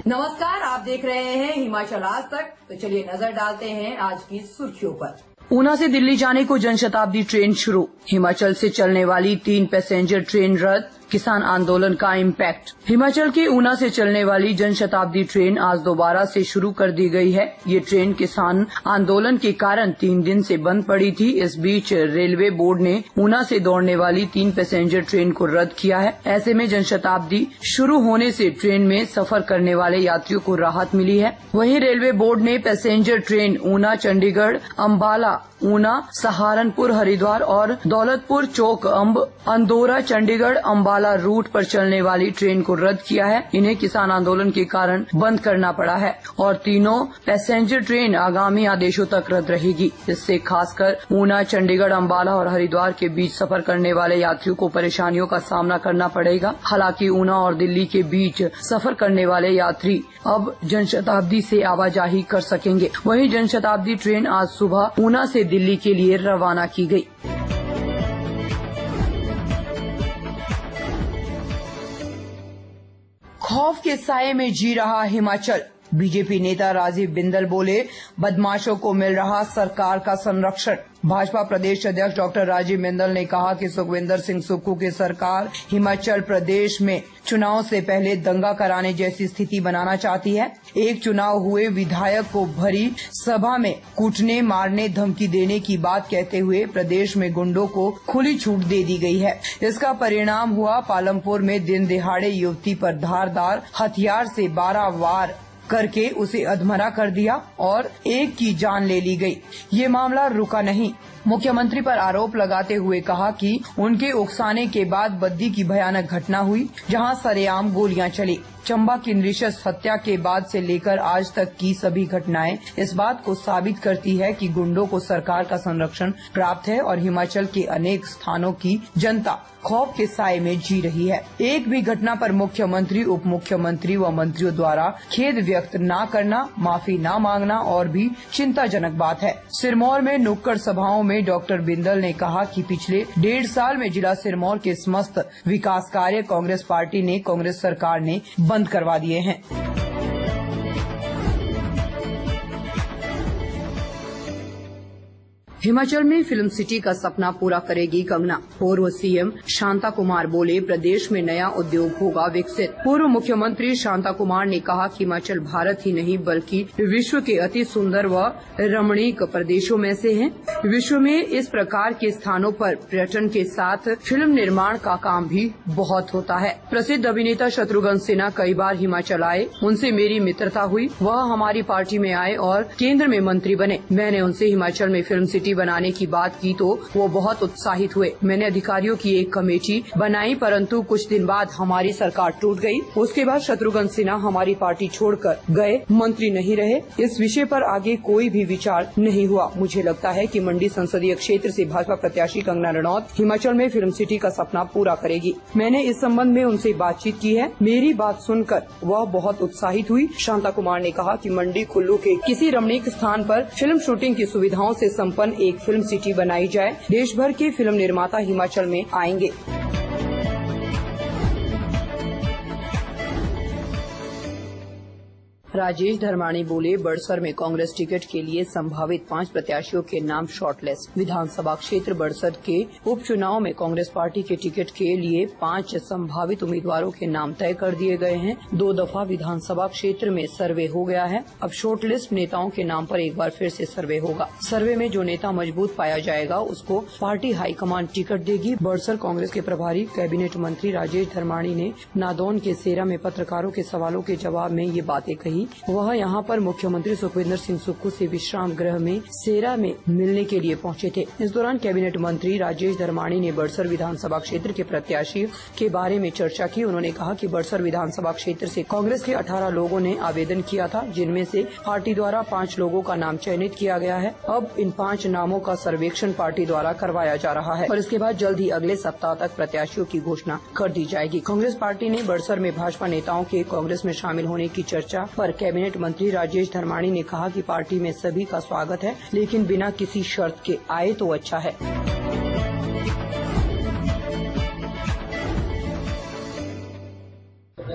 नमस्कार, आप देख रहे हैं हिमाचल आज तक। तो चलिए नजर डालते हैं आज की सुर्खियों पर। ऊना से दिल्ली जाने को जनशताब्दी ट्रेन शुरू, हिमाचल से चलने वाली 3 पैसेंजर ट्रेन रद्द, किसान आंदोलन का इम्पैक्ट। हिमाचल के ऊना से चलने वाली जनशताब्दी ट्रेन आज दोबारा से शुरू कर दी गई है। ये ट्रेन किसान आंदोलन के कारण 3 दिन से बंद पड़ी थी। इस बीच रेलवे बोर्ड ने ऊना से दौड़ने वाली 3 पैसेंजर ट्रेन को रद्द किया है। ऐसे में जनशताब्दी शुरू होने से ट्रेन में सफर करने वाले यात्रियों को राहत मिली है। वहीं रेलवे बोर्ड ने पैसेंजर ट्रेन ऊना चंडीगढ़ अम्बाला, ऊना सहारनपुर हरिद्वार और दौलतपुर चौक अंदौरा चंडीगढ़ अम्बाला रूट पर चलने वाली ट्रेन को रद्द किया है। इन्हें किसान आंदोलन के कारण बंद करना पड़ा है और तीनों पैसेंजर ट्रेन आगामी आदेशों तक रद्द रहेगी। इससे खासकर ऊना चंडीगढ़ अम्बाला और हरिद्वार के बीच सफर करने वाले यात्रियों को परेशानियों का सामना करना पड़ेगा। हालांकि ऊना और दिल्ली के बीच सफर करने वाले यात्री अब जनशताब्दी से आवाजाही कर सकेंगे। वहीं जनशताब्दी ट्रेन आज सुबह ऊना से दिल्ली के लिए रवाना की गई। खौफ के साये में जी रहा हिमाचल, बीजेपी नेता राजीव बिंदल बोले, बदमाशों को मिल रहा सरकार का संरक्षण। भाजपा प्रदेश अध्यक्ष डॉक्टर राजीव बिंदल ने कहा कि सुखविंदर सिंह सुक्खू की सरकार हिमाचल प्रदेश में चुनाव से पहले दंगा कराने जैसी स्थिति बनाना चाहती है। एक चुनाव हुए विधायक को भरी सभा में कूटने, मारने, धमकी देने की बात कहते हुए प्रदेश में गुंडों को खुली छूट दे दी गई है। इसका परिणाम हुआ पालमपुर में दिन दिहाड़े युवती पर धारदार हथियार से 12 वार करके उसे अधमरा कर दिया और एक की जान ले ली गई। ये मामला रुका नहीं। मुख्यमंत्री पर आरोप लगाते हुए कहा कि उनके उकसाने के बाद बद्दी की भयानक घटना हुई, जहां सरेआम गोलियां चली। चंबा की नृशंस हत्या के बाद से लेकर आज तक की सभी घटनाएं इस बात को साबित करती है कि गुंडों को सरकार का संरक्षण प्राप्त है और हिमाचल के अनेक स्थानों की जनता खौफ के साये में जी रही है। एक भी घटना पर मुख्यमंत्री, उप मुख्यमंत्री व मंत्रियों द्वारा खेद व्यक्त न करना, माफी न मांगना और भी चिंताजनक बात है। सिरमौर में नुक्कड़ सभाओं में डॉक्टर बिंदल ने कहा कि पिछले 1.5 साल में जिला सिरमौर के समस्त विकास कार्य कांग्रेस पार्टी ने, कांग्रेस सरकार ने बंद करवा दिए हैं। हिमाचल में फिल्म सिटी का सपना पूरा करेगी कंगना। पूर्व सीएम शांता कुमार बोले, प्रदेश में नया उद्योग होगा विकसित। पूर्व मुख्यमंत्री शांता कुमार ने कहा कि हिमाचल भारत ही नहीं बल्कि विश्व के अति सुंदर व रमणीक प्रदेशों में से है। विश्व में इस प्रकार के स्थानों पर पर्यटन के साथ फिल्म निर्माण का काम भी बहुत होता है। प्रसिद्ध अभिनेता शत्रुघ्न सिन्हा कई बार हिमाचल आए, उनसे मेरी मित्रता हुई। वह हमारी पार्टी में आए और केंद्र में मंत्री बने। मैंने उनसे हिमाचल में फिल्म सिटी बनाने की बात की तो वो बहुत उत्साहित हुए। मैंने अधिकारियों की एक कमेटी बनाई, परंतु कुछ दिन बाद हमारी सरकार टूट गई। उसके बाद शत्रुघ्न सिन्हा हमारी पार्टी छोड़कर गए, मंत्री नहीं रहे। इस विषय पर आगे कोई भी विचार नहीं हुआ। मुझे लगता है कि मंडी संसदीय क्षेत्र से भाजपा प्रत्याशी कंगना रणौत हिमाचल में फिल्म सिटी का सपना पूरा करेगी। मैंने इस संबंध में उनसे बातचीत की है। मेरी बात सुनकर वह बहुत उत्साहित हुई। शांता कुमार ने कहा कि मंडी कुल्लू के किसी रमणीक स्थान पर फिल्म शूटिंग की सुविधाओं से संपन्न एक फिल्म सिटी बनाई जाए। देश भर के फिल्म निर्माता हिमाचल में आएंगे। राजेश धर्माणी बोले, बड़सर में कांग्रेस टिकट के लिए संभावित 5 प्रत्याशियों के नाम शॉर्टलिस्ट। विधानसभा क्षेत्र बड़सर के उपचुनाव में कांग्रेस पार्टी के टिकट के लिए 5 संभावित उम्मीदवारों के नाम तय कर दिए गए हैं। 2 दफा विधानसभा क्षेत्र में सर्वे हो गया है। अब शॉर्टलिस्ट नेताओं के नाम पर एक बार फिर से सर्वे होगा। सर्वे में जो नेता मजबूत पाया जाएगा उसको पार्टी हाईकमान टिकट देगी। बड़सर कांग्रेस के प्रभारी कैबिनेट मंत्री राजेश धर्माणी ने नादौन के सेरा में पत्रकारों के सवालों के जवाब में ये बातें कही। वह यहां पर मुख्यमंत्री सुखविंदर सिंह सुक्खू से विश्राम गृह में सेरा में मिलने के लिए पहुंचे थे। इस दौरान कैबिनेट मंत्री राजेश धर्माणी ने बड़सर विधानसभा क्षेत्र के प्रत्याशी के बारे में चर्चा की। उन्होंने कहा कि बड़सर विधानसभा क्षेत्र से कांग्रेस के 18 लोगों ने आवेदन किया था, जिनमें से पार्टी द्वारा 5 लोगों का नाम चयनित किया गया है। अब इन 5 नामों का सर्वेक्षण पार्टी द्वारा करवाया जा रहा है और इसके बाद जल्द ही अगले सप्ताह तक प्रत्याशियों की घोषणा कर दी जाएगी। कांग्रेस पार्टी ने बड़सर में भाजपा नेताओं के कांग्रेस में शामिल होने की चर्चा पर कैबिनेट मंत्री राजेश धर्माणी ने कहा कि पार्टी में सभी का स्वागत है, लेकिन बिना किसी शर्त के आए तो अच्छा है।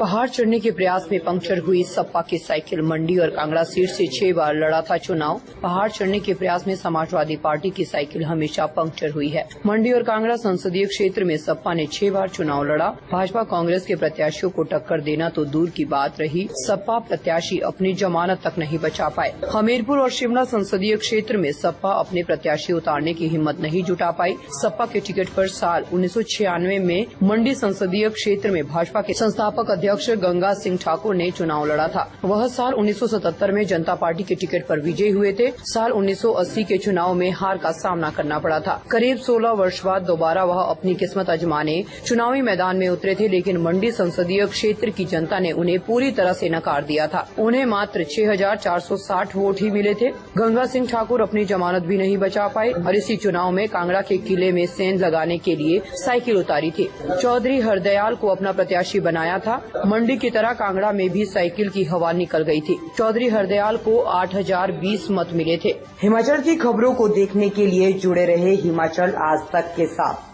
पहाड़ चढ़ने के प्रयास में पंक्चर हुई सपा की साइकिल। मंडी और कांगड़ा सीट से 6 बार लड़ा था चुनाव। पहाड़ चढ़ने के प्रयास में समाजवादी पार्टी की साइकिल हमेशा पंक्चर हुई है। मंडी और कांगड़ा संसदीय क्षेत्र में सपा ने 6 बार चुनाव लड़ा। भाजपा कांग्रेस के प्रत्याशियों को टक्कर देना तो दूर की बात रही, सपा प्रत्याशी अपनी जमानत तक नहीं बचा पाए। हमीरपुर और शिमला संसदीय क्षेत्र में सपा अपने प्रत्याशी उतारने की हिम्मत नहीं जुटा पाई। सपा के टिकट पर साल 1996 में मंडी संसदीय क्षेत्र में भाजपा के संस्थापक अध्यक्ष गंगा सिंह ठाकुर ने चुनाव लड़ा था। वह साल 1977 में जनता पार्टी के टिकट पर विजयी हुए थे। साल 1980 के चुनाव में हार का सामना करना पड़ा था। करीब 16 वर्ष बाद दोबारा वह अपनी किस्मत आजमाने चुनावी मैदान में उतरे थे, लेकिन मंडी संसदीय क्षेत्र की जनता ने उन्हें पूरी तरह से नकार दिया था। उन्हें मात्र 6460 वोट ही मिले थे। गंगा सिंह ठाकुर अपनी जमानत भी नहीं बचा पाए और इसी चुनाव में कांगड़ा के किले में सेंध लगाने के लिए साइकिल उतारी थी। चौधरी हरदयाल को अपना प्रत्याशी बनाया था। मंडी की तरह कांगड़ा में भी साइकिल की हवा निकल गई थी। चौधरी हरदयाल को 8020 मत मिले थे। हिमाचल की खबरों को देखने के लिए जुड़े रहे हिमाचल आज तक के साथ।